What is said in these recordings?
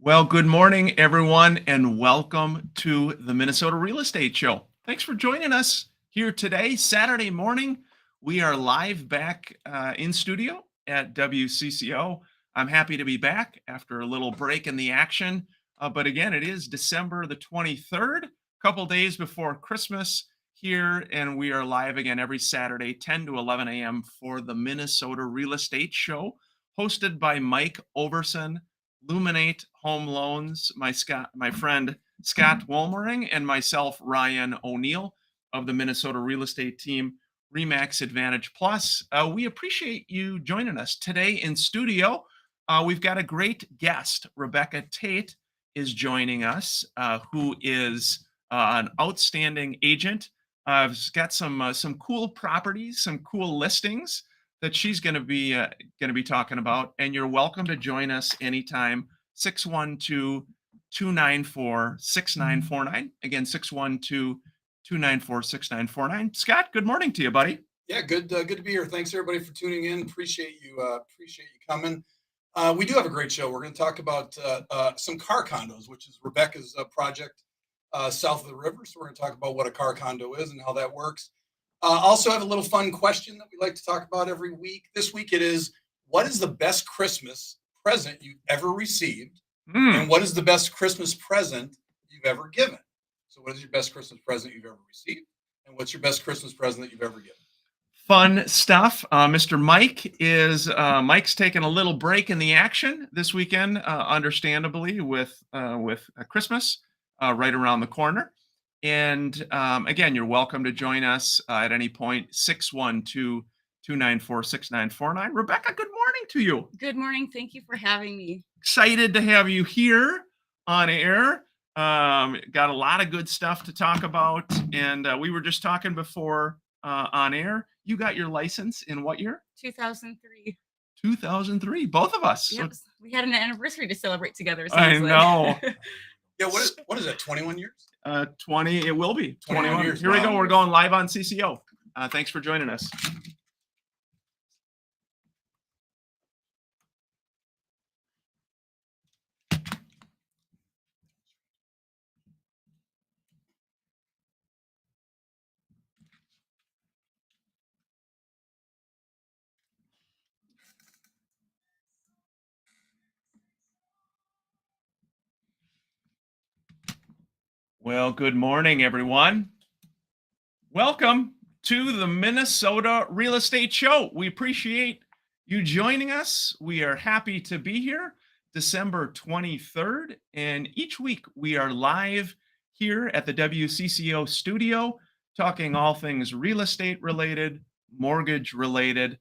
Well, good morning, everyone, and welcome to the Minnesota Real Estate Show. Thanks for joining us here today, Saturday morning. We are live back in studio at WCCO. I'm happy to be back after a little break in the action. But again, it is December the 23rd, a couple days before Christmas here, and we are live again every Saturday, 10 to 11 a.m. for the Minnesota Real Estate Show, hosted by Mike Overson, Luminate Home Loans, my friend Scott Wolmering, and myself, Ryan O'Neill of the Minnesota Real Estate Team, Remax Advantage Plus. We appreciate you joining us today in studio. We've got a great guest. Rebecca Tate is joining us, who is an outstanding agent. Has got some cool properties, some cool listings that she's going to be talking about, and you're welcome to join us anytime. 612-294-6949. Again, 612-294-6949. Scott, good morning to you, buddy. Yeah, good to be here. Thanks everybody for tuning in. Appreciate you coming. We do have a great show. We're going to talk about some car condos, which is Rebecca's project south of the river. So we're going to talk about what a car condo is and how that works. Also have a little fun question that we like to talk about every week. This week it is, what is the best Christmas present you've ever received? And what is the best Christmas present you've ever given? So what is your best Christmas present you've ever received? And what's your best Christmas present that you've ever given? Fun stuff. Mr. Mike's taking a little break in the action this weekend, understandably, with Christmas right around the corner. And again, you're welcome to join us at any point. 612-294-6949. Rebecca, good morning to you. Good morning. Thank you for having me. Excited to have you here on air. Got a lot of good stuff to talk about. And we were just talking before on air. You got your license in what year? 2003. 2003. Both of us. Yep. We had an anniversary to celebrate together. I know. Yeah. What is that? 21 years? 20. It will be 21 years. Here we go. We're going live on CCO. Thanks for joining us. Well, good morning, everyone. Welcome to the Minnesota Real Estate Show. We appreciate you joining us. We are happy to be here, December 23rd. And each week we are live here at the WCCO studio, talking all things real estate related, mortgage related.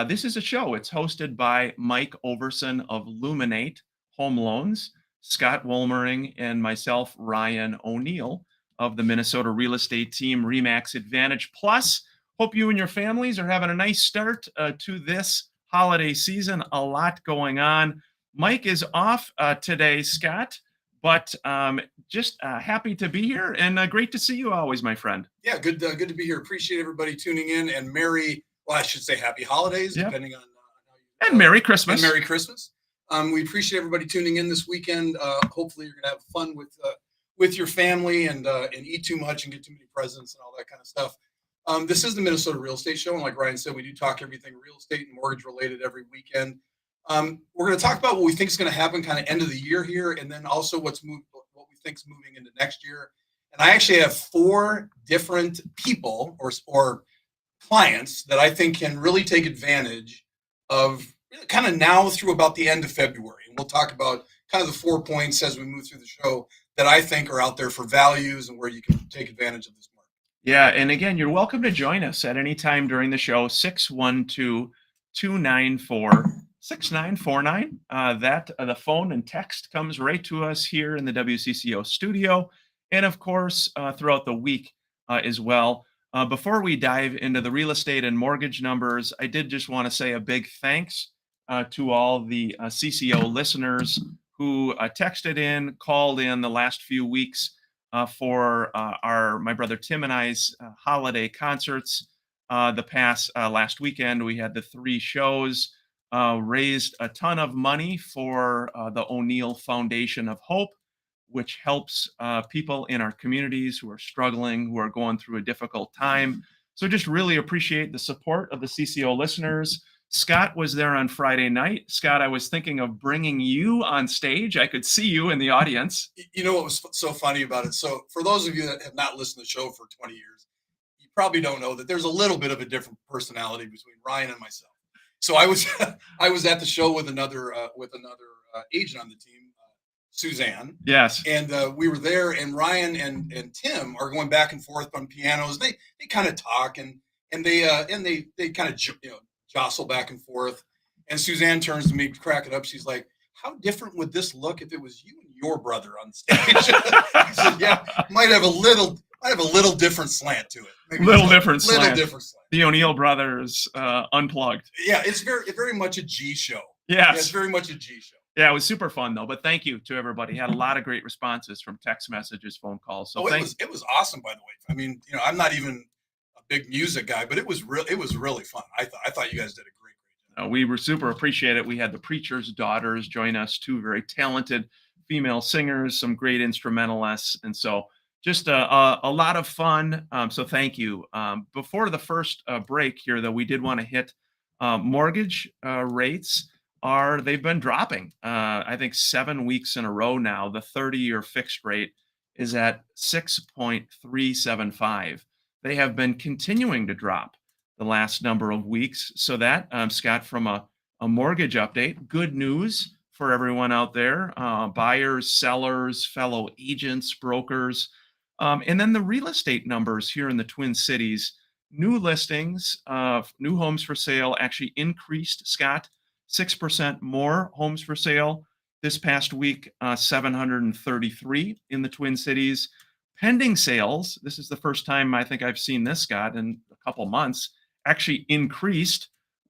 This is a show. It's hosted by Mike Overson of Luminate Home Loans, Scott Wolmering, and myself, Ryan O'Neill of the Minnesota Real Estate Team, Remax Advantage Plus. Hope you and your families are having a nice start to this holiday season. A lot going on. Mike is off today, Scott, but just happy to be here and great to see you always, my friend. Yeah, good to be here. Appreciate everybody tuning in, and I should say happy holidays, depending on how you. And Merry Christmas. And Merry Christmas. We appreciate everybody tuning in this weekend. Hopefully you're gonna have fun with your family and eat too much and get too many presents and all that kind of stuff. This is the Minnesota Real Estate Show, and like Ryan said, we do talk everything real estate and mortgage related every weekend. We're going to talk about what we think is going to happen kind of end of the year here, and then also what we think is moving into next year. And I actually have 4 different people or clients that I think can really take advantage of kind of now through about the end of February. And we'll talk about kind of the 4 points as we move through the show that I think are out there for values and where you can take advantage of this market. Yeah, and again, you're welcome to join us at any time during the show, 612-294-6949. The phone and text comes right to us here in the WCCO studio, and of course, throughout the week as well. Before we dive into the real estate and mortgage numbers, I did just want to say a big thanks to all the CCO listeners who texted in, called in the last few weeks for my brother Tim and I's holiday concerts. Last weekend, we had the 3 shows. raised a ton of money for the O'Neill Foundation of Hope, which helps people in our communities who are struggling, who are going through a difficult time. So just really appreciate the support of the CCO listeners. Scott was there on Friday night. Scott, I was thinking of bringing you on stage. I could see you in the audience. You know what was so funny about it? So for those of you that have not listened to the show for 20 years, you probably don't know that there's a little bit of a different personality between Ryan and myself. So I was I was at the show with another agent on the team, Suzanne, Yes. and we were there. And Ryan and Tim are going back and forth on pianos. They kind of talk and they kind of jostle back and forth. And Suzanne turns to me, crack it up. She's like, "How different would this look if it was you and your brother on stage?" I said, "Yeah, might have a little different slant to it. Maybe Little just a different little slant. different slant." The O'Neill brothers unplugged. Yeah, it's very much a G show. Yes. Yeah, it's very much a G show. Yeah, it was super fun though. But thank you to everybody. Had a lot of great responses from text messages, phone calls. So It was awesome, by the way. I mean, I'm not even a big music guy, but it was really fun. I thought you guys did a great job. we were super appreciate it. We had the preacher's daughters join us, two very talented female singers, some great instrumentalists, and so just a lot of fun. So thank you. Before the first break here, though, we did want to hit mortgage rates. They've been dropping? I think 7 weeks in a row now. The 30-year fixed rate is at 6.375. They have been continuing to drop the last number of weeks. So that, Scott, from a mortgage update, good news for everyone out there, buyers, sellers, fellow agents, brokers. And then the real estate numbers here in the Twin Cities, new listings, new homes for sale actually increased, Scott, 6% more homes for sale this past week, 733 in the Twin Cities. Pending sales, this is the first time I think I've seen this, Scott, in a couple months, actually increased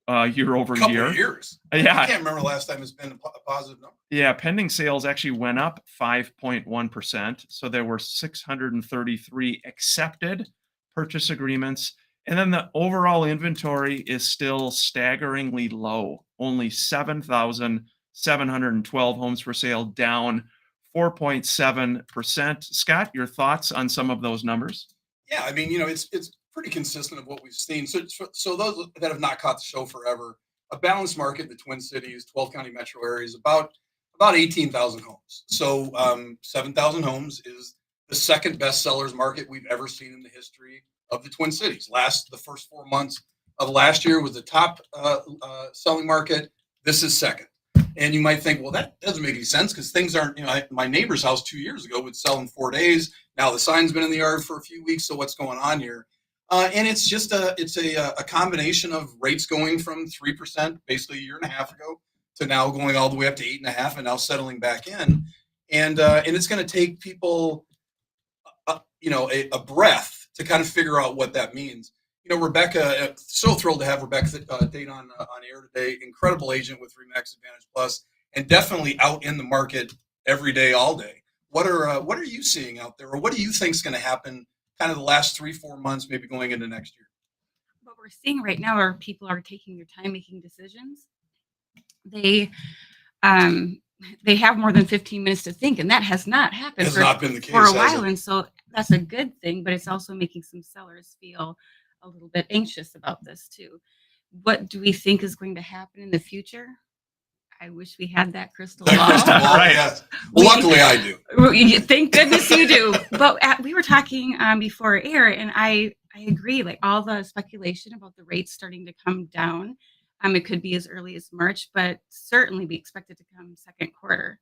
year over Couple year. of years. Yeah. I can't remember the last time it's been a positive number. Yeah, pending sales actually went up 5.1%. So there were 633 accepted purchase agreements. And then the overall inventory is still staggeringly low, only 7,712 homes for sale, down 4.7%. Scott, your thoughts on some of those numbers? Yeah, I mean, it's pretty consistent of what we've seen. So those that have not caught the show forever, a balanced market in the Twin Cities, 12 county metro areas, about 18,000 homes. So 7,000 homes is the second best sellers market we've ever seen in the history of the Twin Cities. The first 4 months of last year was the top selling market. This is second. And you might think, well, that doesn't make any sense because things aren't, my neighbor's house 2 years ago would sell in 4 days. Now the sign's been in the yard for a few weeks. So what's going on here? And it's just a combination of rates going from 3% basically a year and a half ago to now going all the way up to 8.5% and now settling back in. And it's going to take people, a breath to kind of figure out what that means. Rebecca, so thrilled to have Rebecca Date on air today. Incredible agent with Remax Advantage Plus, and definitely out in the market every day, all day. What are you seeing out there, or what do you think is going to happen? Kind of the last 3-4 months, maybe going into next year. What we're seeing right now are people are taking their time making decisions. They have more than 15 minutes to think, and that has not happened Not been the case for a has while. it? And so that's a good thing, but it's also making some sellers feel a little bit anxious about this too. What do we think is going to happen in the future? I wish we had that crystal ball. That crystal ball, Right. yes. Well, luckily I do. Thank goodness you do. But we were talking before air, and I agree. Like all the speculation about the rates starting to come down, it could be as early as March, but certainly we expect it to come second quarter.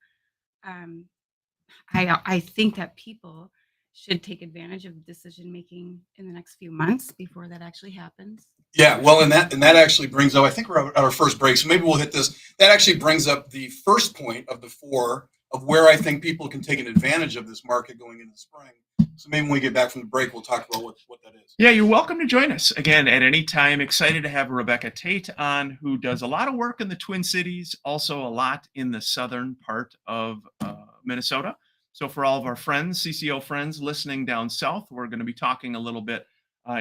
I think that people should take advantage of decision making in the next few months before that actually happens. Yeah, well, and that actually brings up, I think we're at our first break, so maybe we'll hit this. That actually brings up the first point of the 4 of where I think people can take an advantage of this market going into the spring. So maybe when we get back from the break, we'll talk about what that is. Yeah, you're welcome to join us again at any time. Excited to have Rebecca Tate on, who does a lot of work in the Twin Cities, also a lot in the southern part of Minnesota. So for all of our friends, CCO friends listening down south, we're going to be talking a little bit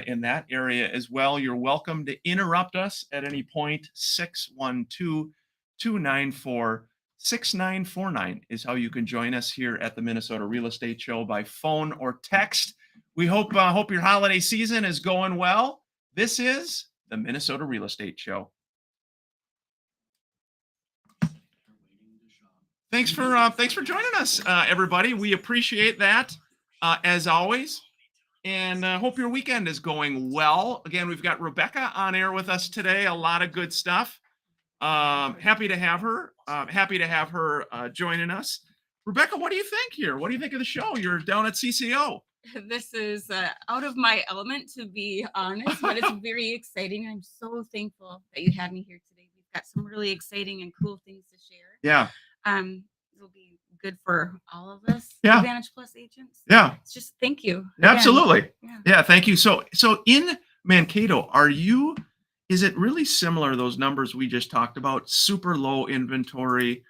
in that area as well. You're welcome to interrupt us at any point. 612-294-6949 is how you can join us here at the Minnesota Real Estate Show by phone or text. We hope your holiday season is going well. This is the Minnesota Real Estate Show. Thanks for joining us, everybody. We appreciate that as always, and hope your weekend is going well. Again, we've got Rebecca on air with us today. A lot of good stuff. Happy to have her. Joining us. Rebecca, what do you think here? What do you think of the show? You're down at CCO. This is out of my element, to be honest, but it's very exciting. I'm so thankful that you had me here today. We've got some really exciting and cool things to share. Yeah. It'll be good for all of us, Yeah. Advantage Plus agents. Yeah. It's just thank you. Absolutely. Yeah. Yeah. Thank you. So in Mankato, is it really similar, those numbers we just talked about, super low inventory,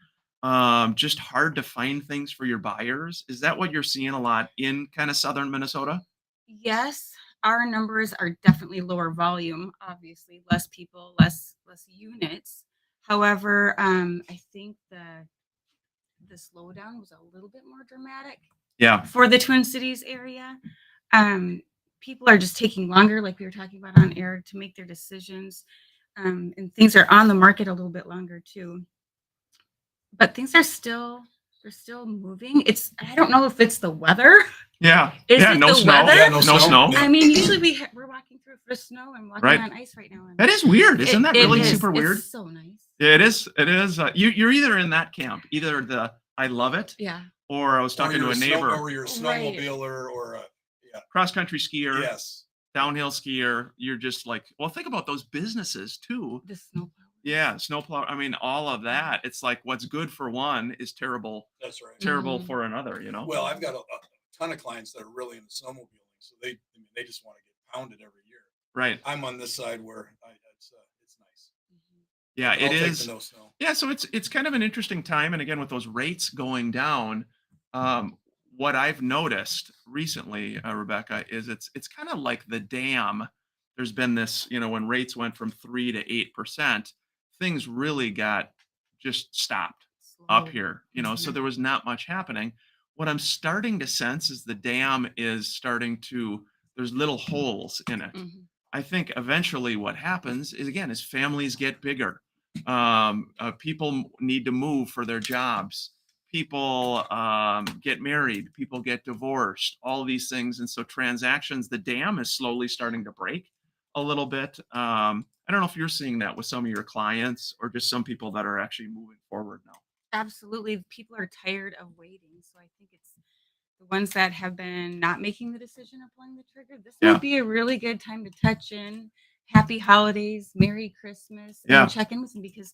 just hard to find things for your buyers? Is that what you're seeing a lot in kind of southern Minnesota? Yes, our numbers are definitely lower volume, obviously, less people, less units. However, I think the slowdown was a little bit more dramatic Yeah. for the Twin Cities area. People are just taking longer, like we were talking about on air, to make their decisions. And things are on the market a little bit longer too. But things are still moving. I don't know if it's the weather. Yeah. Is yeah. it No the snow. weather? Yeah, No no snow. snow. I mean, usually we're walking through for snow and walking Right. on ice right now. And That is weird. Isn't that it really is. super weird? It's so nice. Yeah, it is. It is. You're either in that camp, either the I love it, Yeah. or I was talking to a neighbor, or you're a snowmobiler, or cross country skier, yes. downhill skier. You're just like, well, think about those businesses too. The snowplow. Yeah, snowplow. I mean, all of that. It's like what's good for one is terrible That's right. Mhm. for another. You know. Well, I've got a ton of clients that are really into snowmobiling, so they just want to get pounded every year. Right. I'm on this side where it's nice. Yeah, I'll it take is. the no snow. Yeah, so it's kind of an interesting time, and again, with those rates going down, what I've noticed recently, Rebecca, is it's kind of like the dam. There's been this, when rates went from 3 to 8%, things really got just stopped up Slow. here. So Mhm. there was not much happening. What I'm starting to sense is the dam is starting to. There's little holes in it. Mhm. I think eventually what happens is families get bigger. People need to move for their jobs. People get married. People get divorced. All these things, and so transactions. The dam is slowly starting to break a little bit. I don't know if you're seeing that with some of your clients or just some people that are actually moving forward now. Absolutely. People are tired of waiting. So I think it's the ones that have been not making the decision of pulling the trigger. This Yeah. would be a really good time to touch in. Happy holidays, Merry Christmas, Yeah. and check in with them, because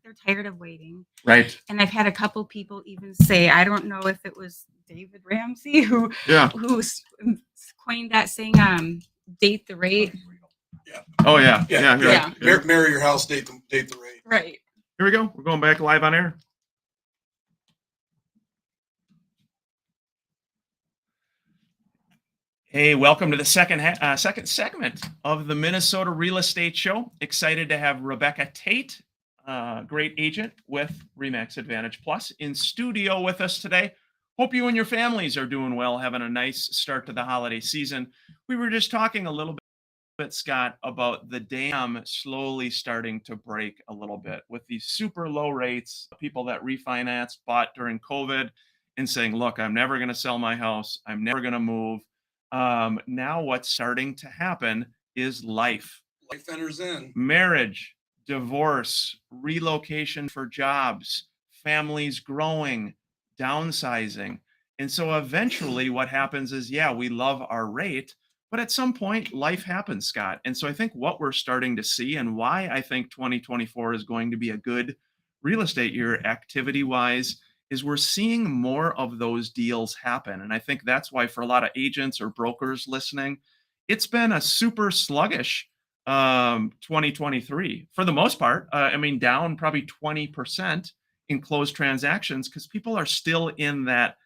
they're tired of waiting. Right. And I've had a couple people even say, I don't know if it was David Ramsey who Yeah. coined that saying, date the rate. Oh yeah. Yeah. Here, Yeah. here- Marry your house, date the rate. Right. here we go. We're going back live on air. Hey, welcome to the second segment of the Minnesota Real Estate Show. Excited to have Rebecca Tate, great agent with Remax Advantage Plus, in studio with us today. Hope you and your families are doing well, having a nice start to the holiday season. We were just talking a little bit, Scott, about the dam slowly starting to break a little bit with these super low rates. People that refinanced, bought during COVID, and saying, look, I'm never going to sell my house. I'm never going to move. Now what's starting to happen is life Enters in. marriage, divorce, relocation for jobs, families growing, downsizing. And so eventually what happens is, we love our rate, but at some point life happens, Scott. And so I think what we're starting to see, and why I think 2024 is going to be a good real estate year activity wise, is we're seeing more of those deals happen. And I think that's why, for a lot of agents or brokers listening, it's been a super sluggish 2023 for the most part. Down probably 20% in closed transactions, because people are still in that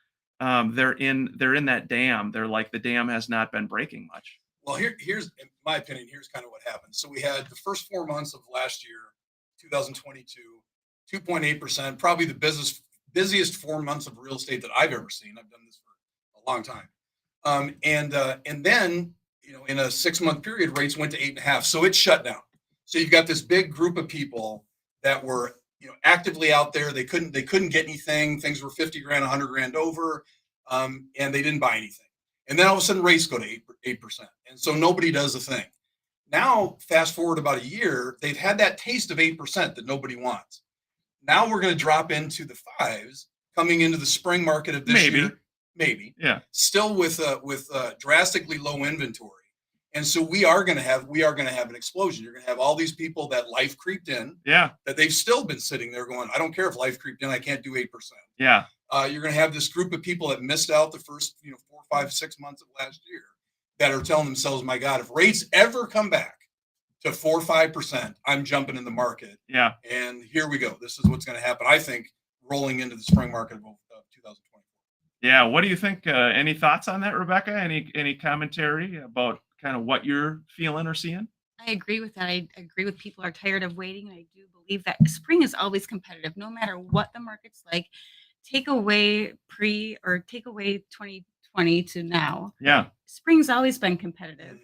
they're in that dam. They're like, the dam has not been breaking much. Well, here's, in my opinion, here's kind of what happened. So we had the first 4 months of last year, 2022, 2.8%, probably the busiest 4 months of real estate that I've ever seen. I've done this for a long time. And then, in a 6 month period, rates went to 8.5. So it shut down. So you've got this big group of people that were, actively out there. They couldn't get anything. Things were 50 grand, 100 grand over, and they didn't buy anything. And then all of a sudden rates go to 8%. And so nobody does a thing. Now, fast forward about a year, they've had that taste of 8% that nobody wants. Now we're going to drop into the fives coming into the spring market of this year. Maybe. Yeah. Still with drastically low inventory. And so we are going to have an explosion. You're going to have all these people that life creeped in. Yeah. That they've still been sitting there going, I don't care if life creeped in, I can't do 8%. Yeah. You're going to have this group of people that missed out the first 4, 5, 6 months of last year that are telling themselves, my God, if rates ever come back to 4 or 5%, I'm jumping in the market. Yeah. And here we go. This is what's going to happen, I think, rolling into the spring market of 2024. Yeah. What do you think? Any thoughts on that, Rebecca? Any commentary about kind of what you're feeling or seeing? I agree with that. I agree with people are tired of waiting. And I do believe that spring is always competitive, no matter what the market's like. Take away 2020 to now. Yeah. Spring's always been competitive.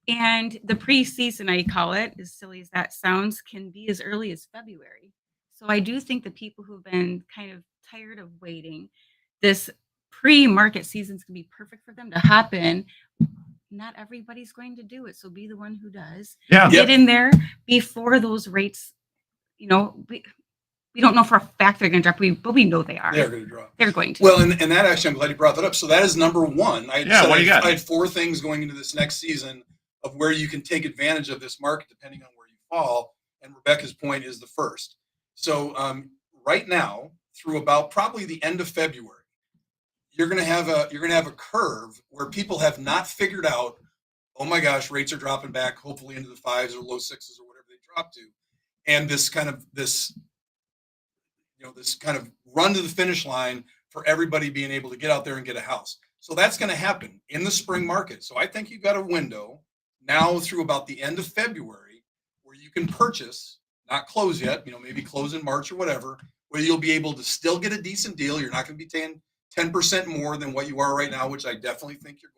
And the preseason, I call it, as silly as that sounds, can be as early as February. So I do think the people who've been kind of tired of waiting, this pre-market season's gonna be perfect for them to hop in. Not everybody's going to do it, so be the one who does. Yeah. Get in there before those rates. We don't know for a fact they're going to drop, but we know they are. They're going to drop. They're going to. Well, and that actually, I'm glad you brought that up. So that is number one. What do you got? I had 4 things going into this next season of where you can take advantage of this market depending on where you fall. And Rebecca's point is the first. So right now, through about probably the end of February, you're going to have a curve where people have not figured out, oh my gosh, rates are dropping back, hopefully into the 5s or low 6s or whatever they drop to, and this kind of run to the finish line for everybody being able to get out there and get a house. So that's going to happen in the spring market. So I think you've got a window now through about the end of February where you can purchase, not close yet, maybe close in March or whatever, where you'll be able to still get a decent deal. You're not going to be paying 10% more than what you are right now, which I definitely think you're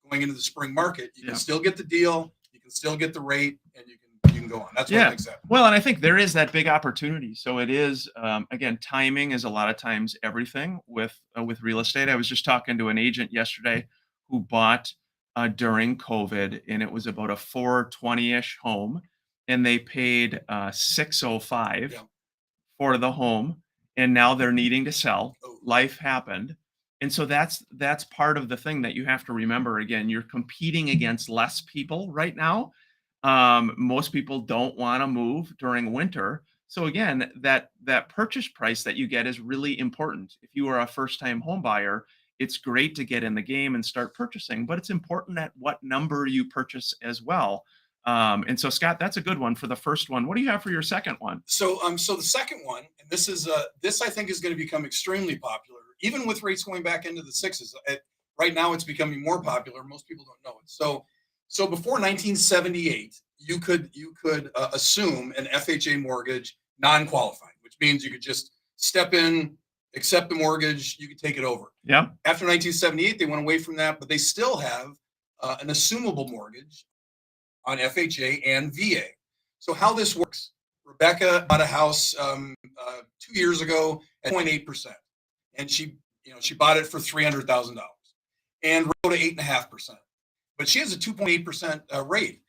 going into the spring market. You can still get the deal, you can still get the rate, and you can go on. That's what I think. Well, and I think there is that big opportunity. So it is, again, timing is a lot of times everything with real estate. I was just talking to an agent yesterday who bought during COVID, and it was about a 420-ish home, and they paid $605 for the home. And now they're needing to sell. Life happened. And so that's part of the thing that you have to remember. Again, you're competing against less people right now. Most people don't want to move during winter. So again, that purchase price that you get is really important. If you are a first-time home buyer, it's great to get in the game and start purchasing, but it's important at what number you purchase as well. And so, Scott, that's a good one for the first one. What do you have for your second one? So the second one, and this I think is going to become extremely popular, even with rates going back into the 6s. Right now, it's becoming more popular. Most people don't know it. So before 1978, you could assume an FHA mortgage non-qualifying, which means you could just step in, accept the mortgage, you could take it over. Yeah. After 1978, they went away from that, but they still have an assumable mortgage on FHA and VA. So how this works, Rebecca bought a house 2 years ago at 0.8%. And she bought it for $300,000 and wrote to 8.5%. But she has a 2.8% rate.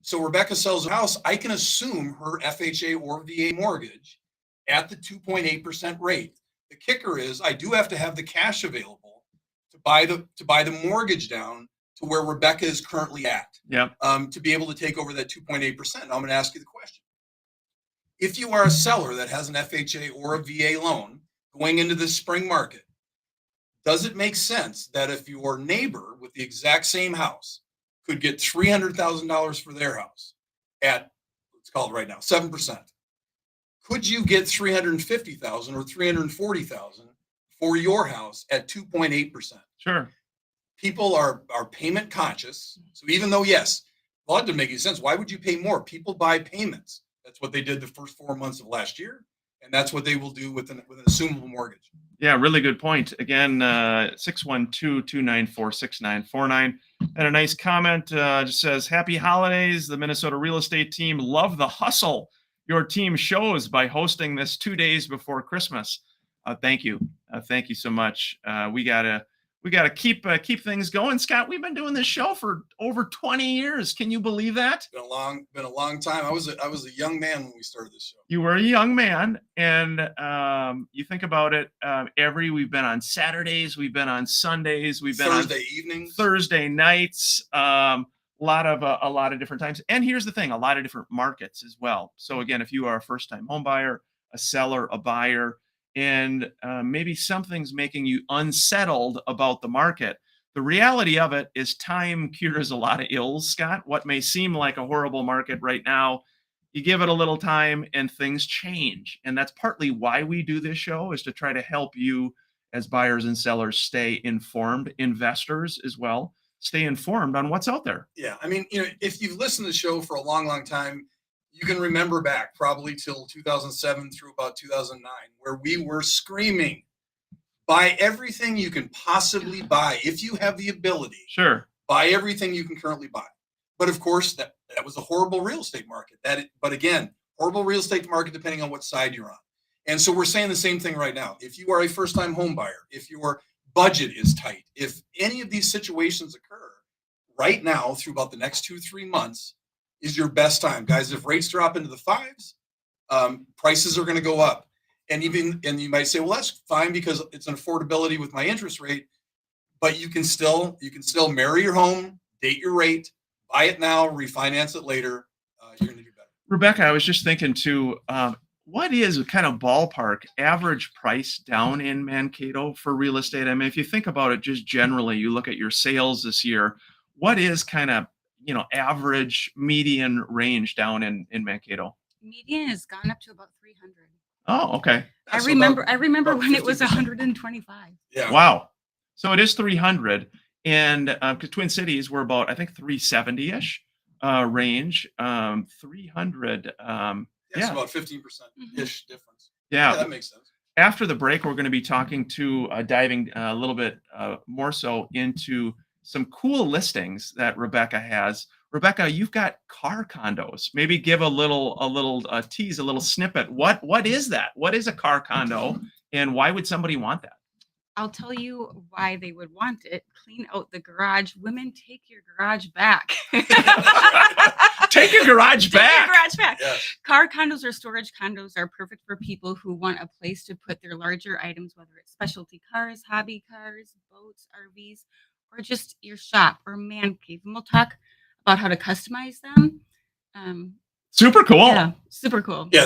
So Rebecca sells her house. I can assume her FHA or VA mortgage at the 2.8% rate. The kicker is I do have to have the cash available to buy the mortgage down to where Rebecca is currently at. Yeah. To be able to take over that 2.8%. I'm going to ask you the question. If you are a seller that has an FHA or a VA loan going into this spring market, does it make sense that if your neighbor with the exact same house could get $300,000 for their house at, let's call it right now, 7%, could you get $350,000 or $340,000 for your house at 2.8%? Sure. people are payment conscious. So even though, yes, well, it doesn't make any sense. Why would you pay more? People buy payments. That's what they did the first 4 months of last year. And that's what they will do with an assumable mortgage. Yeah, really good point. Again, 612-294-6949. And a nice comment just says, Happy holidays. The Minnesota real estate team love the hustle your team shows by hosting this 2 days before Christmas. Thank you. Thank you so much. We gotta keep things going. Scott, we've been doing this show for over 20 years. Can you believe that? Been a long time. I was a young man when we started this show. You were a young man, and you think about it. We've been on Saturdays, we've been on Sundays, we've been Thursday on evenings, Thursday nights. A lot of different times. And here's the thing: a lot of different markets as well. So again, if you are a first-time home buyer, a seller, a buyer, and maybe something's making you unsettled about the market, the reality of it is time cures a lot of ills, Scott. What may seem like a horrible market right now, you give it a little time and things change. And that's partly why we do this show, is to try to help you as buyers and sellers stay informed, investors as well, stay informed on what's out there. Yeah, I mean, if you've listened to the show for a long time, you can remember back probably till 2007 through about 2009, where we were screaming, buy everything you can possibly buy. If you have the ability, Sure. buy everything you can currently buy. But of course, that was a horrible real estate market. But again, horrible real estate market depending on what side you're on. And so we're saying the same thing right now. If you are a first-time home buyer, if your budget is tight, if any of these situations occur right now through about the next 2-3 months, is your best time, guys. If rates drop into the fives, prices are going to go up. And you might say, well, that's fine because it's an affordability with my interest rate. But you can still marry your home, date your rate, buy it now, refinance it later. You're going to do better. Rebecca, I was just thinking too, what is a kind of ballpark average price down in Mankato for real estate? I mean, if you think about it just generally, you look at your sales this year, what is kind of, average median range down in Mankato? Median has gone up to about 300. Oh, okay. I So remember about when it was 50%. 125. Yeah. Wow. So it is 300. And Twin Cities, we're about, I think, 370-ish range. 300. That's Yeah. about 15%-ish difference. Yeah. That makes sense. After the break, we're going to be talking to diving a little bit more so into some cool listings that Rebecca has. Rebecca, you've got car condos. Maybe give a little tease, a little snippet. What is that? What is a car condo, and why would somebody want that? I'll tell you why they would want it. Clean out the garage. Women, take your garage back. Take your garage Take your back. garage back. Yes. Car condos or storage condos are perfect for people who want a place to put their larger items, whether it's specialty cars, hobby cars, boats, RVs, or just your shop or man cave. And we'll talk about how to customize them. Super cool. Yeah, super cool. Yeah,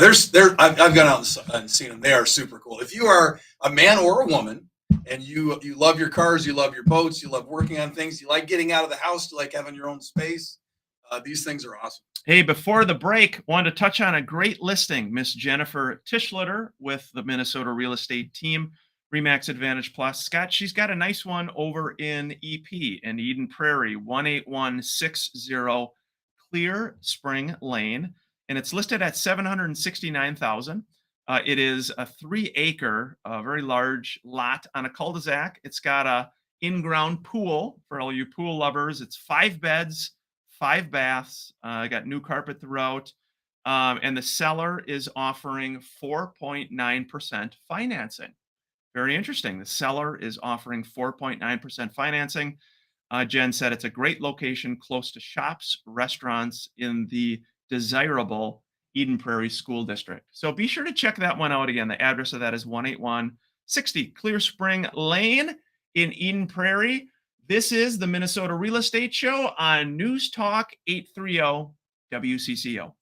I've gone out and seen them. They are super cool. If you are a man or a woman and you love your cars, you love your boats, you love working on things, you like getting out of the house, you like having your own space, these things are awesome. Hey, before the break, wanted to touch on a great listing. Miss Jennifer Tischlitter with the Minnesota real estate team, Remax Advantage Plus. Scott, she's got a nice one over in EP in Eden Prairie, 18160 Clear Spring Lane, and it's listed at $769,000. It is a 3-acre, very large lot on a cul-de-sac. It's got a in-ground pool for all you pool lovers. It's 5 beds, 5 baths. Got new carpet throughout, and the seller is offering 4.9% financing. Very interesting. The seller is offering 4.9% financing. Jen said it's a great location close to shops, restaurants in the desirable Eden Prairie School District. So be sure to check that one out again. The address of that is 18160 Clear Spring Lane in Eden Prairie. This is the Minnesota Real Estate Show on News Talk 830 WCCO.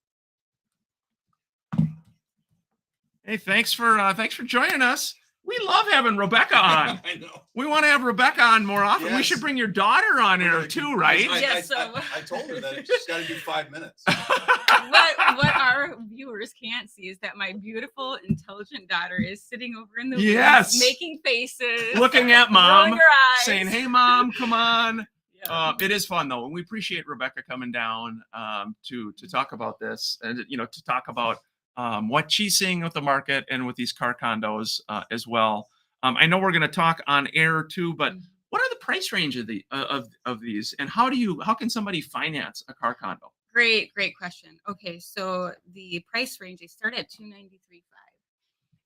Hey, thanks for joining us. We love having Rebecca on. I know. We want to have Rebecca on more often. We Yes. should bring your daughter on We're here gonna too, keep- right? Yes, so- I told her that she's got to do 5 minutes. What our viewers can't see is that my beautiful, intelligent daughter is sitting over in the wings, Yes. making faces, Looking at rolling mom, her eyes, saying, "Hey, mom, come on." Yeah. It is fun though, and we appreciate Rebecca coming down to talk about this, and to talk about what she's seeing with the market and with these car condos as well. I know we're going to talk on air too, but what are the price range of the of these, and how can somebody finance a car condo? Great question. Okay, so the price range, they start at $293,500.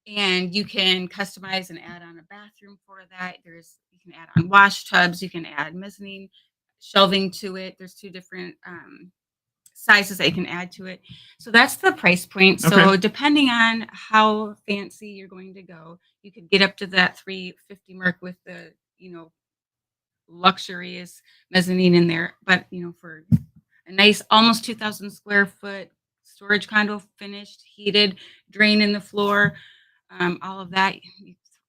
And you can customize and add on a bathroom for that. You can add on wash tubs, you can add mezzanine shelving to it. There's two different sizes that you can add to it. So that's the price point. So Okay. depending on how fancy you're going to go, you could get up to that 350 mark with the, luxurious mezzanine in there. But, for a nice almost 2,000 square foot storage condo, finished, heated, drain in the floor, all of that,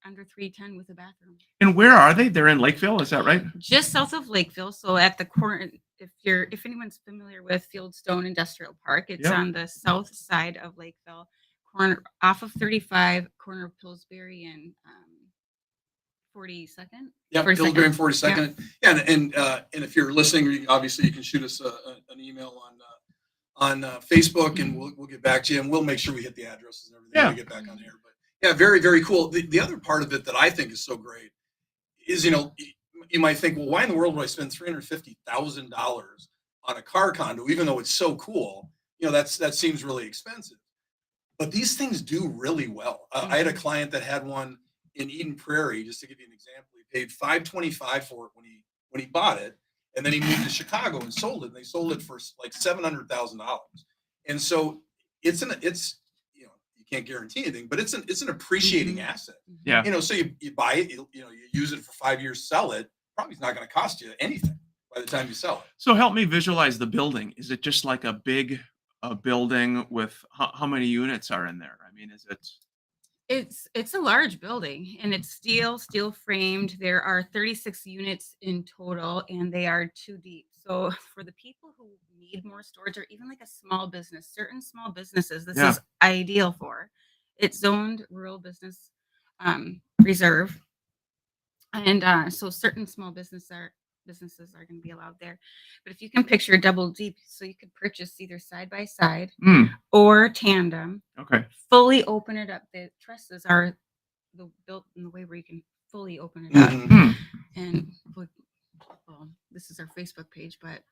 under 310 with a bathroom. And where are they? They're in Lakeville, is that right? Just south of Lakeville. So at the corner, if anyone's familiar with Fieldstone Industrial Park, it's Yep. on the south side of Lakeville, corner off of 35, corner of Pillsbury and 42nd. Yeah, 42nd. Pillsbury and 42nd. Yeah, and if you're listening, obviously you can shoot us an email on Facebook, and we'll get back to you, and we'll make sure we hit the addresses and everything when we get back on air. But yeah, very, very cool. The other part of it that I think is so great is, you might think, well, why in the world would I spend $350,000 on a car condo, even though it's so cool? That seems really expensive. But these things do really well. I had a client that had one in Eden Prairie, just to give you an example. He paid $525 for it when he bought it, and then he moved to Chicago and sold it. And they sold it for like $700,000. And so it's you can't guarantee anything, but it's an appreciating asset. Yeah. So you buy it, you use it for 5 years, sell it. Probably it's not going to cost you anything by the time you sell it. So help me visualize the building. Is it just like a big building with how many units are in there? I mean, is it? It's a large building, and it's steel framed. There are 36 units in total, and they are 2 deep. So for the people who need more storage, or even like a small business, certain small businesses, this Yeah. is ideal for. It's zoned rural business reserve, and so certain small businesses are going to be allowed there. But if you can picture double deep, so you could purchase either side by side or tandem, Okay. fully open it up. The trusses are built in the way where you can fully open it up. Mhm. And well, this is our Facebook page, but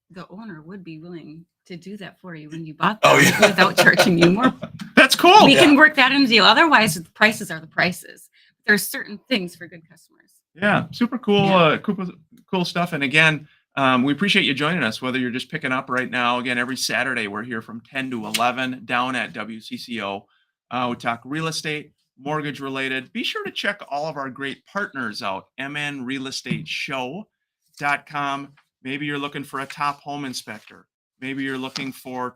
the owner would be willing to do that for you when you bought them without charging you more. That's cool. We can work that in the deal. Otherwise, the prices are the prices. There's certain things for good customers. Yeah, super cool, Yeah. cool stuff. And again, we appreciate you joining us, whether you're just picking up right now. Again, every Saturday, we're here from 10 to 11 down at WCCO. We talk real estate, mortgage related. Be sure to check all of our great partners out, mnrealestateshow.com. Maybe you're looking for a top home inspector. Maybe you're looking for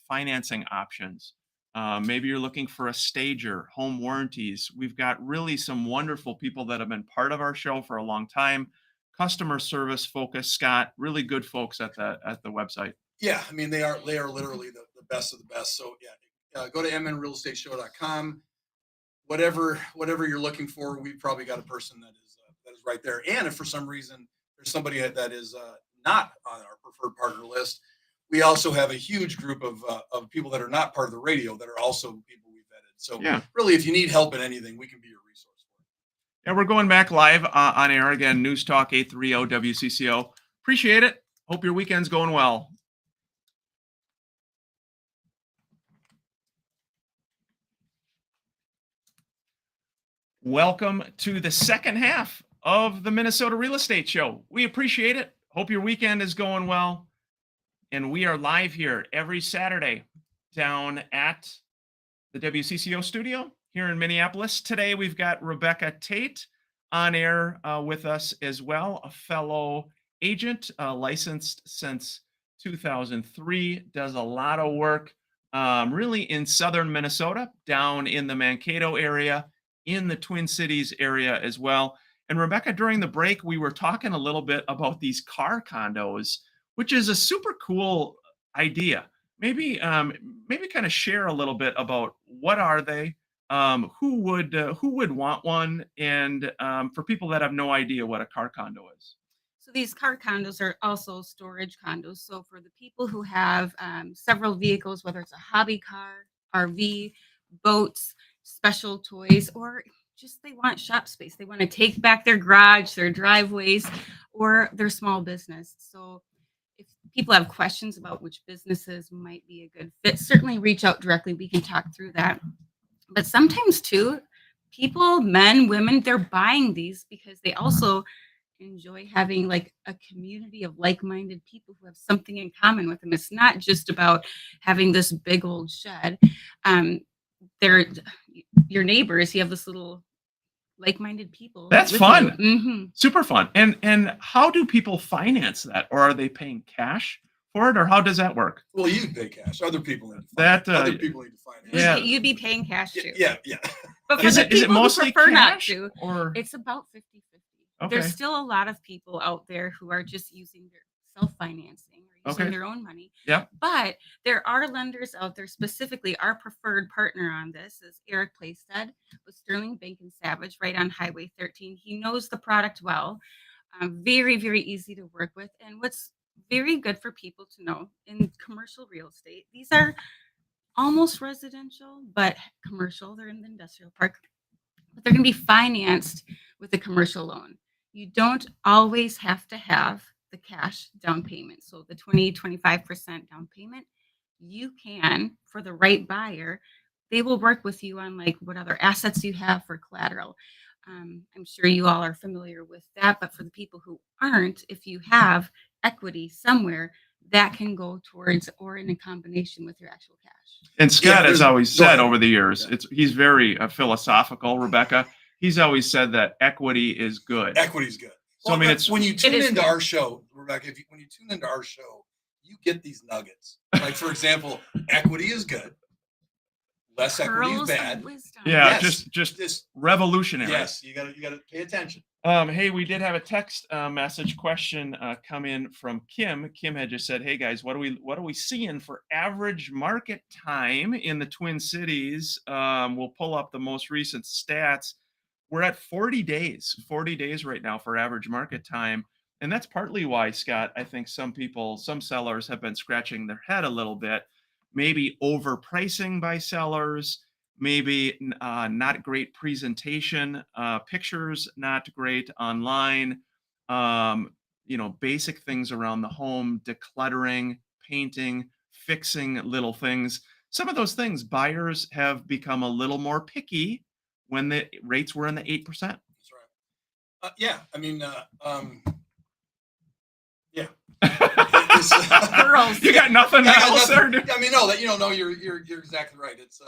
financing options. Maybe you're looking for a stager, home warranties. We've got really some wonderful people that have been part of our show for a long time. Customer service focus, Scott, really good folks at the website. Yeah, I mean, they are literally the best of the best. So yeah, go to mnrealestateshow.com. Whatever you're looking for, we've probably got a person that is right there. And if for some reason there's somebody that is not on our preferred partner list, we also have a huge group of people that are not part of the radio that are also people we've vetted. So really, if you need help in anything, we can be your resource for it. Yeah, we're going back live on air again. News Talk 830 WCCO. Appreciate it. Hope your weekend's going well. Welcome to the second half of the Minnesota Real Estate Show. We appreciate it. Hope your weekend is going well. And we are live here every Saturday down at the WCCO studio here in Minneapolis. Today, we've got Rebecca Tate on air with us as well, a fellow agent, licensed since 2003, does a lot of work really in southern Minnesota, down in the Mankato area, in the Twin Cities area as well. And Rebecca, during the break, we were talking a little bit about these car condos, which is a super cool idea. Maybe kind of share a little bit about what are they, who would want one, and for people that have no idea what a car condo is. So these car condos are also storage condos. So for the people who have several vehicles, whether it's a hobby car, RV, boats, special toys, or just they want shop space. They want to take back their garage, their driveways, or their small business. So if people have questions about which businesses might be a good fit, certainly reach out directly. We can talk through that. But sometimes too, people, men, women, they're buying these because they also enjoy having like a community of like-minded people who have something in common with them. It's not just about having this big old shed. Um, they're your neighbors. You have this little like-minded people. That's with fun. you. Mhm. Super fun. And how do people finance that? Or are they paying cash for it? Or how does that work? Well, you can pay cash. Other people need to That, finance. Other people need to finance. yeah. You'd be paying cash too. Yeah. But for Is the it people who mostly prefer not cash to, or it's about 50-50. Okay. There's still a lot of people out there who are just using their self-financing or using Okay. their own money. Yeah. But there are lenders out there, specifically our preferred partner on this is Eric Playstead with Sterling Bank and Savage right on Highway 13. He knows the product well. Very, very easy to work with. And what's very good for people to know in commercial real estate, these are almost residential, but commercial. They're in the industrial park, but they're going to be financed with a commercial loan. You don't always have to have the cash down payment. So the 25% down payment, you can, for the right buyer, they will work with you on like what other assets you have for collateral. I'm sure you all are familiar with that, but for the people who aren't, if you have equity somewhere, that can go towards or in a combination with your actual cash. And Scott has there's- always go said ahead. over the years, Yeah. he's very philosophical, Rebecca. He's always said that equity is good. Equity's good. So, I mean, but it's- when you tune is into good. our show, Rebecca, when you tune into our show, you get these nuggets. Like, for example, equity is good. Less equity is Pearls of bad. wisdom. Yeah, Yes. just revolutionary. Yes, you gotta pay attention. Hey, we did have a text message question come in from Kim. Kim had just said, "Hey guys, what are we seeing for average market time in the Twin Cities?" We'll pull up the most recent stats. We're at 40 days, 40 days right now for average market time, and that's partly why, Scott, I think some sellers have been scratching their head a little bit, maybe overpricing by sellers, maybe not great presentation, pictures not great online, basic things around the home, decluttering, painting, fixing little things. Some of those things buyers have become a little more picky when the rates were in the 8%. That's right. Yeah, I mean, yeah. Pearls. You got nothing I got else nothing- there, dude? I mean, no, that no, you're exactly right. It's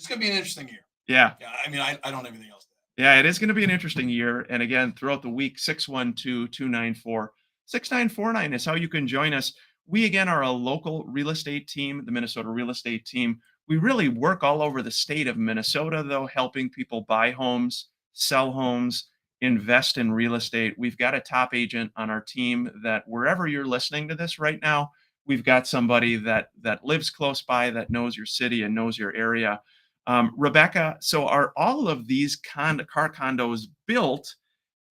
gonna be an interesting year. Yeah. Yeah, I mean, I don't have anything else to add. Yeah, it is going to be an interesting year. And again, throughout the week, 612-294-6949 is how you can join us. We, again, are a local real estate team, the Minnesota Real Estate Team. We really work all over the state of Minnesota, though, helping people buy homes, sell homes, invest in real estate. We've got a top agent on our team that wherever you're listening to this right now, we've got somebody that lives close by, that knows your city and knows your area. Rebecca, so are all of these car condos built,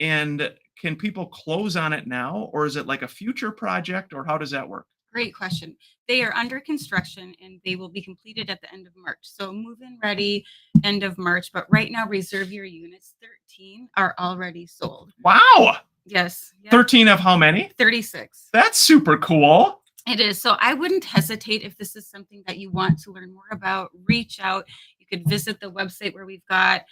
and can people close on it now, or is it like a future project, or how does that work? Great question. They are under construction and they will be completed at the end of March. So move-in ready end of March. But right now, reserve your units. 13 are already sold. Wow. Yes. Yep. 13 of how many? 36. That's super cool. It is. So I wouldn't hesitate if this is something that you want to learn more about. Reach out. You could visit the website where we've got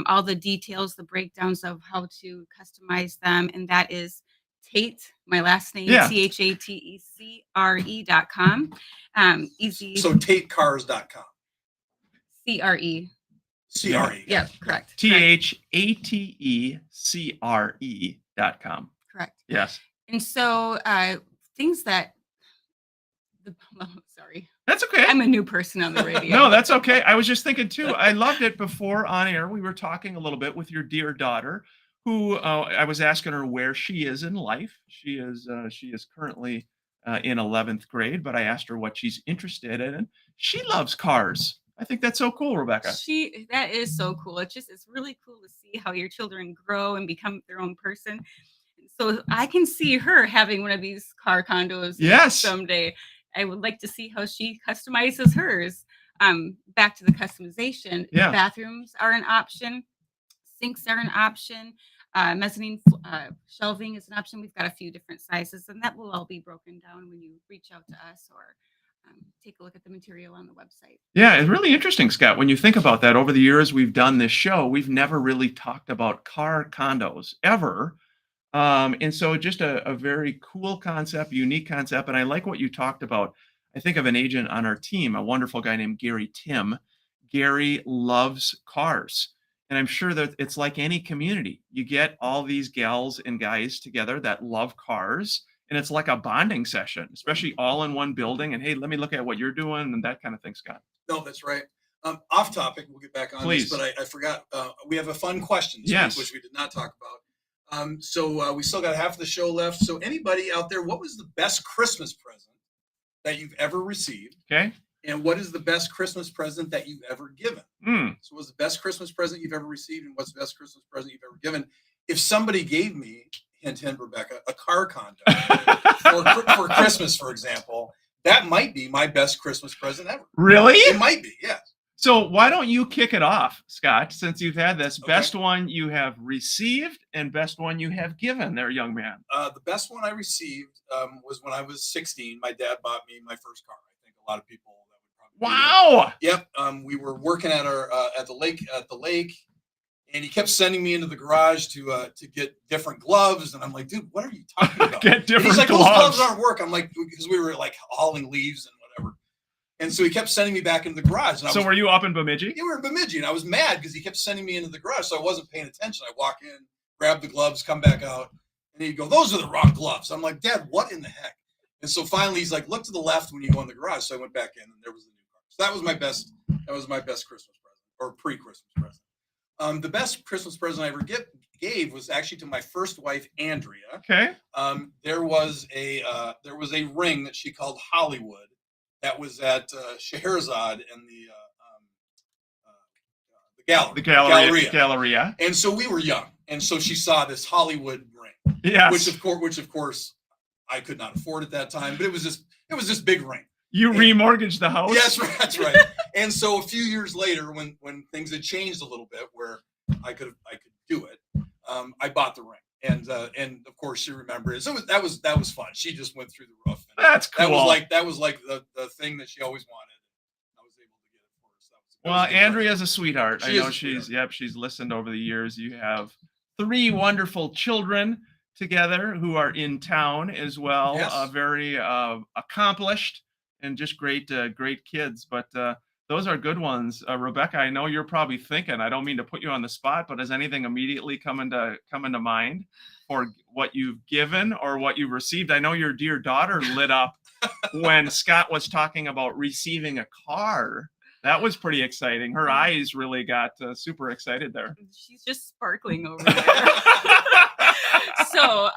all the details, the breakdowns of how to customize them. And that is Tate, my last name, Yeah. THATECRE.com. Easy. So TateCars.com. CRE. CRE. Yeah, correct. THATECRE.com. Correct. Yes. And so things that sorry. That's okay. I'm a new person on the radio. No, that's okay. I was just thinking too. I loved it before on air. We were talking a little bit with your dear daughter, who I was asking her where she is in life. She is currently in 11th grade, but I asked her what she's interested in, and she loves cars. I think that's so cool, Rebecca. That is so cool. It's really cool to see how your children grow and become their own person. So I can see her having one of these car condos Yes. someday. I would like to see how she customizes hers. Back to the customization. Yeah. Bathrooms are an option. Sinks are an option. Mezzanine shelving is an option. We've got a few different sizes, and that will all be broken down when you reach out to us or take a look at the material on the website. Yeah, it's really interesting, Scott. When you think about that, over the years we've done this show, we've never really talked about car condos ever. And so just a very cool concept, unique concept. And I like what you talked about. I think of an agent on our team, a wonderful guy named Gary Tim. Gary loves cars. And I'm sure that it's like any community. You get all these gals and guys together that love cars. And it's like a bonding session, especially all in one building. And hey, let me look at what you're doing and that kind of thing, Scott. No, that's right. Off topic, we'll get back on Please. this, but I forgot. We have a fun question this Yes. week, which we did not talk about. So we still got half of the show left. So anybody out there, what was the best Christmas present that you've ever received? Okay. And what is the best Christmas present that you've ever given? So what's the best Christmas present you've ever received, and what's the best Christmas present you've ever given? If somebody gave me, hint, Rebecca, a car condo for Christmas, for example, that might be my best Christmas present ever. Really? It might be, yes. So why don't you kick it off, Scott, since you've had this Okay. best one you have received and best one you have given there, young man. The best one I received was when I was 16. My dad bought me my first car. I think a lot of people that would probably. Wow. Yep. We were working at our at the lake, and he kept sending me into the garage to get different gloves. And I'm like, dude, what are you talking about? Get And different he's like, gloves. those gloves aren't work. I'm like, because we were like hauling leaves and whatever. And so he kept sending me back into the garage. And So were you up in Bemidji? we were in Bemidji, and I was mad because he kept sending me into the garage, so I wasn't paying attention. I walk in, grab the gloves, come back out, and he'd go, "Those are the wrong gloves." I'm like, "Dad, what in the heck?" And so finally, he's like, "Look to the left when you go in the garage." So I went back in, and there was the new car. So that was my best. That was my best Christmas present, or pre-Christmas present. The best Christmas present I ever gave was actually to my first wife, Andrea. Okay. There was a ring that she called Hollywood that was at Scheherazade in the gallery. The Galleria. And so we were young, and so she saw this Hollywood ring, Yes. which of course I could not afford at that time, but it was this big ring. You remortgaged the house? Yes, that's right. And so a few years later, when things had changed a little bit, where I could do it, I bought the ring. And of course she remembered it. So that was fun. She just went through the roof. And That's cool. That was like the thing that she always wanted. I was able to get it for her. So that Well, was a good Andrea's a sweetheart. She I is know a sweetheart. she's listened over the years. You have 3 wonderful children together who are in town as well. Yes. Very accomplished and just great kids. But those are good ones. Rebecca, I know you're probably thinking, I don't mean to put you on the spot, but has anything immediately come into mind for what you've given or what you've received? I know your dear daughter lit up when Scott was talking about receiving a car. That was pretty exciting. Her eyes really got super excited there. She's just sparkling over there. So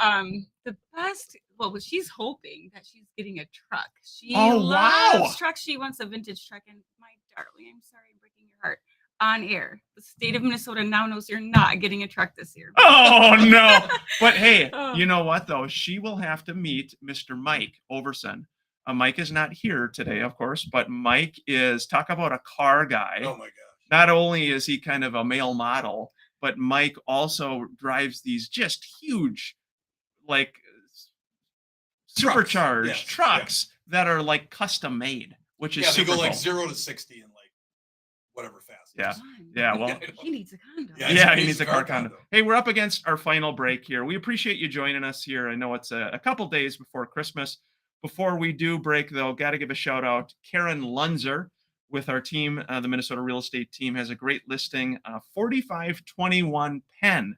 the best, well, she's hoping that she's getting a truck. She Oh, wow. loves trucks. She wants a vintage truck. And my darling, I'm sorry I'm breaking your heart. On air, the state of Minnesota now knows you're not getting a truck this year. Oh, no. But hey, Oh. you know what, though? She will have to meet Mr. Mike Overson. Mike is not here today, of course, but Mike is, talk about a car guy. Oh my gosh. Not only is he kind of a male model, but Mike also drives these just huge, like supercharged Yes, trucks that are like custom made, which is Yeah, they super go like cool. 0 to 60 in like whatever fast. Yeah. Come on. Yeah, well, He needs a condo. Yeah. yeah, It's he a needs a car car condo. condo. Hey, we're up against our final break here. We appreciate you joining us here. I know it's a couple days before Christmas. Before we do break, though, got to give a shout out. Karen Lunzer with our team, the Minnesota Real Estate team, has a great listing. 4521 Penn.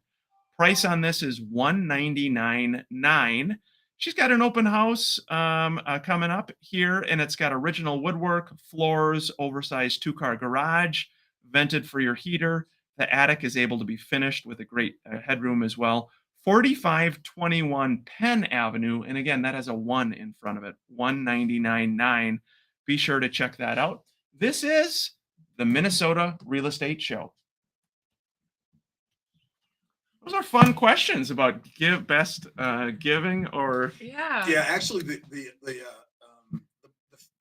Price on this is $199,900. she's got an open house coming up here, and it's got original woodwork, floors, oversized 2-car garage, vented for your heater. The attic is able to be finished with a great headroom as well. 4521 Penn Avenue, and again, that has a 1 in front of it, 1999. Be sure to check that out. This is the Minnesota Real Estate Show. Those are fun questions about giving or Yeah, actually,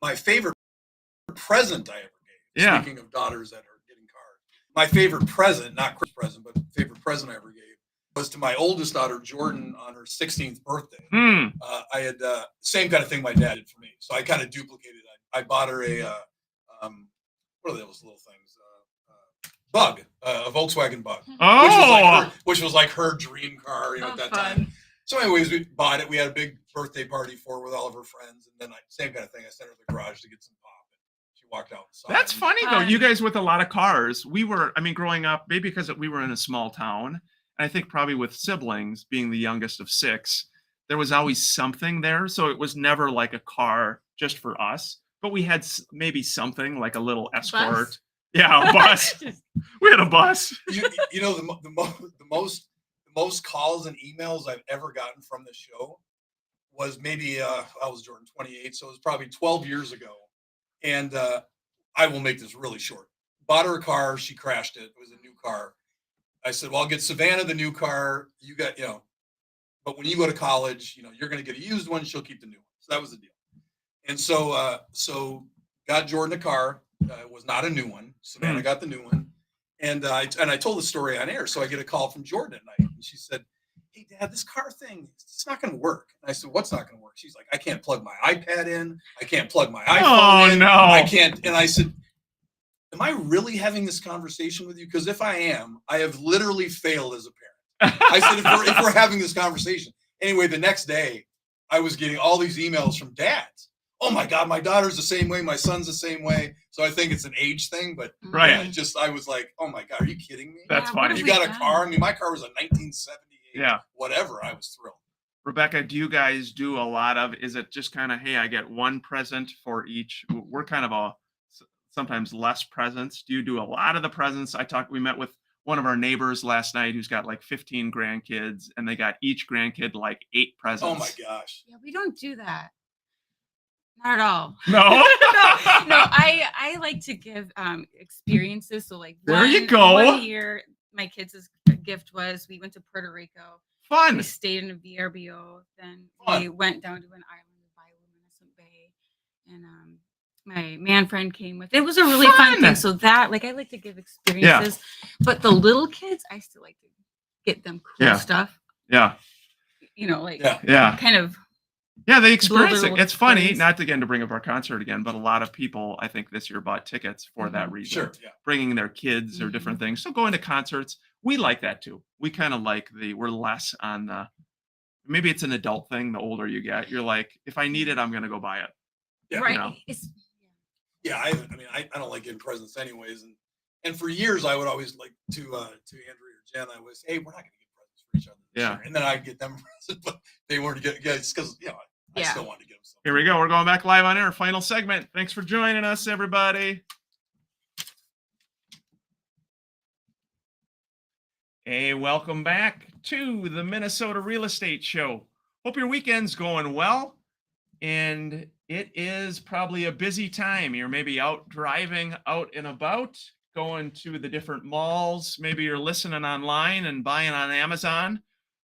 my favorite present I ever gave. Yeah. Speaking of daughters that are getting cars, my favorite present, not Christmas present, but favorite present I ever gave was to my oldest daughter Jordan on her 16th birthday. I had same kind of thing my dad did for me, so I kind of duplicated it. I bought her a what are those little things? Bug, a Volkswagen Bug, which was like her dream car, at that time. So, anyways, we bought it. We had a big birthday party for her with all of her friends, and then same kind of thing. I sent her to the garage to get some pop, and she walked out. That's funny though. You guys with a lot of cars. We were, growing up, maybe because we were in a small town, and I think probably with siblings, being the youngest of 6, there was always something there. So it was never like a car just for us, but we had maybe something like a little Escort. Bus? Yeah, a bus. We had a bus. The most calls and emails I've ever gotten from the show was maybe I was Jordan 28, so it was probably 12 years ago. And I will make this really short. Bought her a car, she crashed it. It was a new car. I said, well, I'll get Savannah the new car. You got, but when you go to college, you're going to get a used one. She'll keep the new one. So that was the deal. And so got Jordan a car. It was not a new one. Savannah got the new one. And I told the story on air. So I get a call from Jordan at night. And she said, hey, Dad, this car thing, it's not going to work. And I said, what's not going to work? She's like, I can't plug my iPad in. I can't plug my iPhone in. No. I can't. And I said, am I really having this conversation with you? Because if I am, I have literally failed as a parent. I said, if we're having this conversation. Anyway, the next day, I was getting all these emails from dads. Oh my God, my daughter's the same way. My son's the same way. So I think it's an age thing, but right. I was like, oh my God, are you kidding me? That's funny. You got a car. My car was a 1978. Yeah. Whatever. I was thrilled. Rebecca, do you guys do a lot of, is it just kind of, hey, I get one present for each? We're kind of sometimes less presents. Do you do a lot of the presents? We met with one of our neighbors last night who's got like 15 grandkids, and they got each grandkid like 8 presents. Oh my gosh. Yeah, we don't do that. Not at all. No? No, I like to give experiences. So like there you go. One year, my kids' gift was we went to Puerto Rico. Fun. We stayed in a VRBO. Then we went down to an island of Bioluminescent Bay. And my man friend came with. It was a really fun thing. So that, I like to give experiences. Yeah. But the little kids, I still like to get them cool stuff. Yeah. Kind of. Yeah, they experience it. It's funny, not again to bring up our concert again, but a lot of people, I think, this year bought tickets for that reason. Sure, yeah. Bringing their kids or different things. So going to concerts, we like that too. We kind of like we're less on the, maybe it's an adult thing. The older you get, you're like, if I need it, I'm going to go buy it. Yeah. Right. Yeah, I don't like getting presents anyways. And for years, I would always like to Andrea or Jen, I was, hey, we're not going to get presents for each other. Yeah. And then I'd get them presents, but they weren't to get it's because, I still wanted to get them something. Here we go. We're going back live on air. Final segment. Thanks for joining us, everybody. Hey, welcome back to the Minnesota Real Estate Show. Hope your weekend's going well. And it is probably a busy time. You're maybe out driving out and about, going to the different malls. Maybe you're listening online and buying on Amazon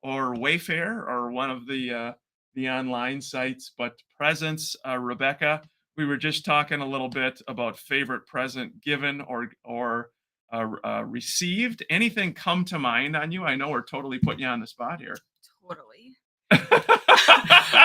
or Wayfair or one of the online sites. But presents, Rebecca, we were just talking a little bit about favorite present given or received. Anything come to mind on you? I know we're totally putting you on the spot here. Totally.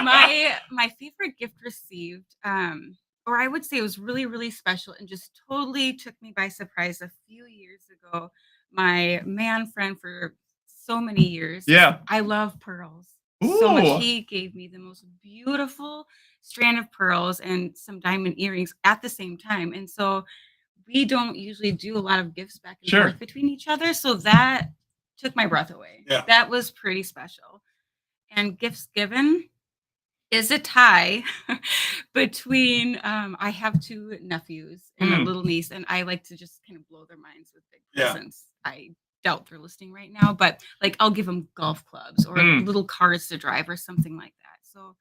my favorite gift received, or I would say it was really, really special and just totally took me by surprise a few years ago. My man friend for so many years. Yeah. I love pearls. Ooh. So much. He gave me the most beautiful strand of pearls and some diamond earrings at the same time. And so we don't usually do a lot of gifts back and forth between each other. So that took my breath away. Yeah. That was pretty special. And gifts given, is a tie between I have two nephews and a Hmm. little niece, and I like to just kind of blow their minds with big Yeah. presents. I doubt they're listening right now, but like I'll give them golf clubs or Hmm. little cars to drive or something like that. So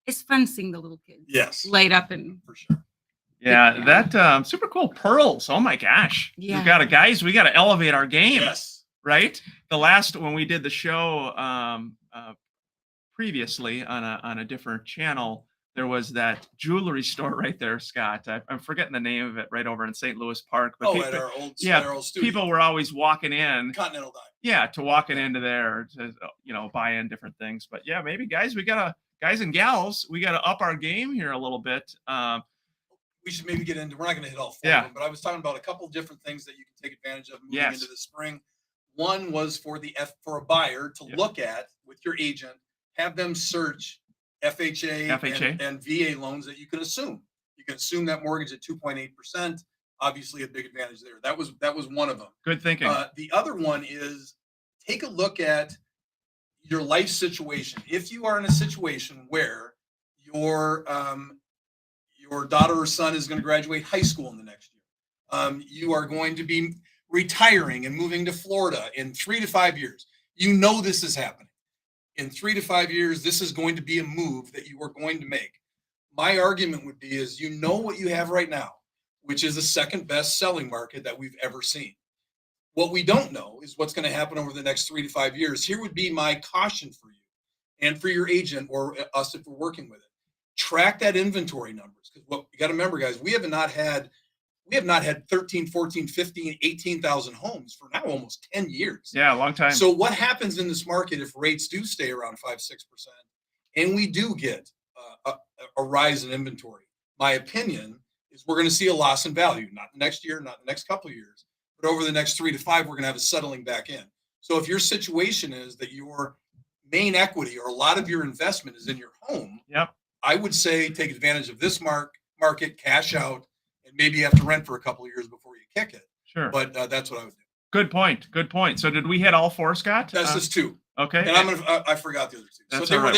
it's fun seeing the little kids Yes. light up and For sure. Yeah, Yeah. that super cool pearls. Oh my gosh. Yeah. We got to guys, we got to elevate our game, Yes. right? The last when we did the show previously on a different channel, there was that jewelry store right there, Scott. I'm forgetting the name of it, right over in St. Louis Park. But Oh, at our old, yeah, at our old studio. people were always walking in. Continental Dive. Yeah, to walking into there to buy in different things. But yeah, maybe guys, guys and gals, we gotta up our game here a little bit. We should maybe get into. We're not going to hit all four Yeah. of them, but I was talking about a couple of different things that you can take advantage of moving Yes. into the spring. One was for for a buyer to Yep. look at with your agent, have them search FHA, FHA. And VA loans that you can assume. You can assume that mortgage at 2.8%. Obviously, a big advantage there. That was one of them. Good thinking. The other one is take a look at your life situation. If you are in a situation where your daughter or son is going to graduate high school in the next year, you are going to be retiring and moving to Florida in 3 to 5 years. You know this is happening. In 3 to 5 years, this is going to be a move that you are going to make. My argument would be is you know what you have right now, which is the second best selling market that we've ever seen. What we don't know is what's going to happen over the next 3 to 5 years. Here would be my caution for you and for your agent or us if we're working with it. Track that inventory numbers, because what you got to remember, guys, we have not had 13, 14, 15, 18,000 homes for now almost 10 years. Yeah, a long time. So what happens in this market if rates do stay around 5-6% and we do get a rise in inventory? My opinion is we're going to see a loss in value, not next year, not the next couple of years, but over the next 3 to 5, we're going to have a settling back in. So if your situation is that your main equity or a lot of your investment is in your home, Yep. I would say take advantage of this market, cash out, and maybe you have to rent for a couple of years before you kick it. Sure. But that's what I would do. Good point. Good point. So did we hit all four, Scott? That's just two. Okay. And I forgot the other two. That's So all right.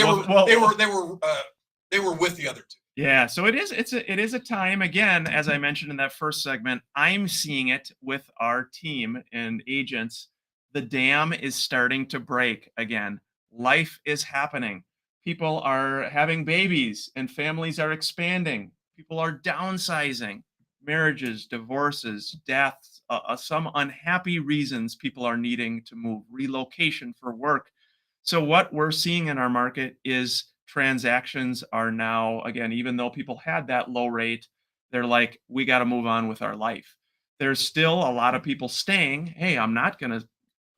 they were with the other two. Yeah, so it is a time, again, as I mentioned in that first segment, I'm seeing it with our team and agents. The dam is starting to break again. Life is happening. People are having babies and families are expanding. People are downsizing. Marriages, divorces, deaths, some unhappy reasons people are needing to move, relocation for work. So what we're seeing in our market is transactions are now, again, even though people had that low rate, they're like, we got to move on with our life. There's still a lot of people staying. Hey, I'm not gonna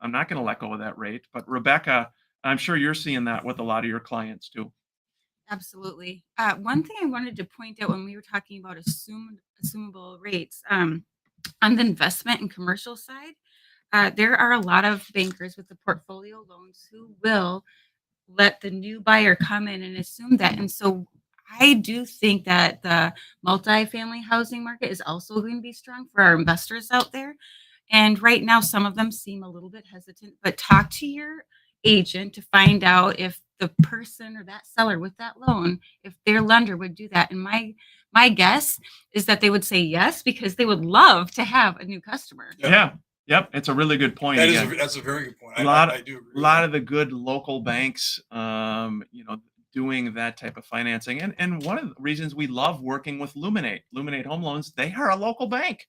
let go of that rate. But Rebecca, I'm sure you're seeing that with a lot of your clients too. absolutely. One thing I wanted to point out when we were talking about assumable rates on the investment and commercial side, there are a lot of bankers with the portfolio loans who will let the new buyer come in and assume that. And so I do think that the multifamily housing market is also going to be strong for our investors out there. And right now, some of them seem a little bit hesitant, but talk to your agent to find out if the person or that seller with that loan, if their lender would do that. And my guess is that they would say yes, because they would love to have a new customer. Yeah. Yeah. Yep. It's a really good point. That's a very good point. A lot I do agree. A lot of the good local banks, doing that type of financing. And one of the reasons we love working with Luminate Home Loans, they are a local bank.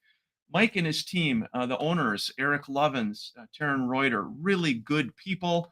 Mike and his team, the owners, Eric Lovins, Taryn Reuter, really good people.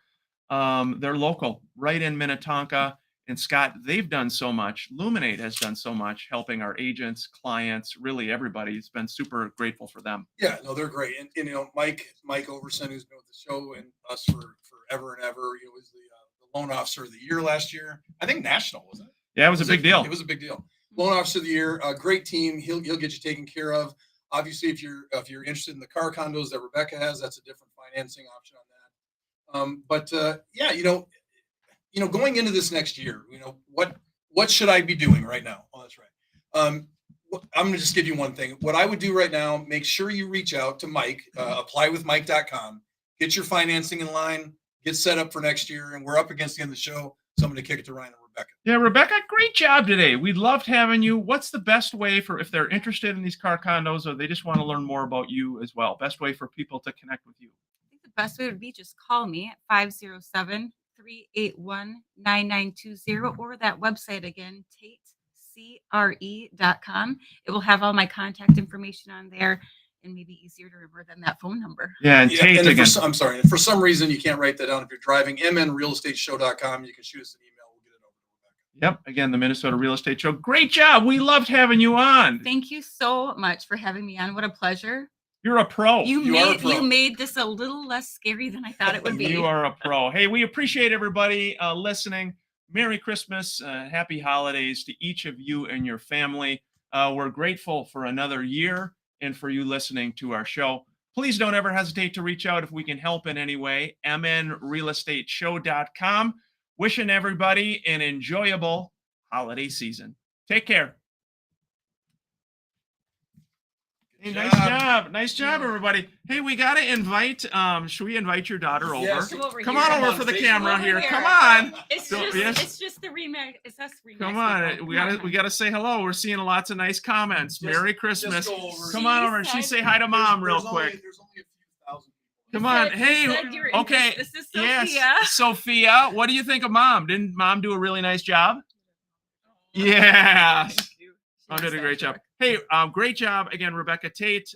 They're local, right in Minnetonka. And Scott, they've done so much. Luminate has done so much, helping our agents, clients, really everybody. It's been super grateful for them. Yeah, no, they're great. And Mike Overson, who's been with the show and us for forever and ever, was the loan officer of the year last year. I think national, wasn't it? Yeah, it was a big deal. It was a big deal. Loan officer of the year, a great team. He'll get you taken care of. Obviously, if you're interested in the car condos that Rebecca has, that's a different financing option on that. Going into this next year, what should I be doing right now? Oh, that's right. I'm going to just give you one thing. What I would do right now, make sure you reach out to Mike, applywithmike.com, get your financing in line, get set up for next year. And we're up against the end of the show. So I'm going to kick it to Ryan and Rebecca. Yeah, Rebecca, great job today. We loved having you. What's the best way for if they're interested in these car condos or they just want to learn more about you as well? Best way for people to connect with you? I think the best way would be just call me at 507-381-9920 or that website again, TateCRE.com. It will have all my contact information on there and maybe easier to remember than that phone number. Yeah, and Yeah, Tate and if again. I'm sorry, if for some reason you can't write that down, if you're driving, mnrealestateshow.com, you can shoot us an email. We'll get it over to Rebecca. Yep, again, the Minnesota Real Estate Show. Great job. We loved having you on. Thank you so much for having me on. What a pleasure. You're a pro. You are a pro. You made this a little less scary than I thought it would be. You are a pro. Hey, we appreciate everybody listening. Merry Christmas, happy holidays to each of you and your family. We're grateful for another year and for you listening to our show. Please don't ever hesitate to reach out if we can help in any way. mnrealestateshow.com. Wishing everybody an enjoyable holiday season. Take care. Hey, nice job. Nice job, everybody. Hey, we got to invite, should we invite your daughter over? Yes. Come over Come here. on Come over on, for the face camera over here. here. Come on. It's So, just, yes. it's just the remix. It's us remix. Come on. people. We Come gotta say hello. We're seeing lots of nice comments. Just- Merry just Christmas. go over. Come on over and she say hi to mom real quick. There's only a few thousand people. Come on. You Hey, said you were okay. interested. This is Sophia. Yes, Sophia. What do you think of mom? Didn't mom do a really nice job? Yeah. Thank you. Mom She did a was great job. Hey, great job again, Rebecca Tate.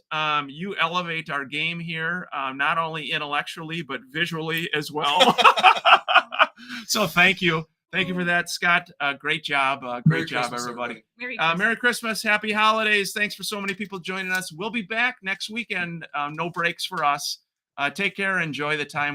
You elevate our game here, not only intellectually but visually as well. So thank you for that, Scott. Great job, great Merry job, Christmas, everybody. Merry Merry Christmas, happy holidays. Thanks for so many people joining us. We'll be back next weekend. No breaks for us. Take care. Enjoy the time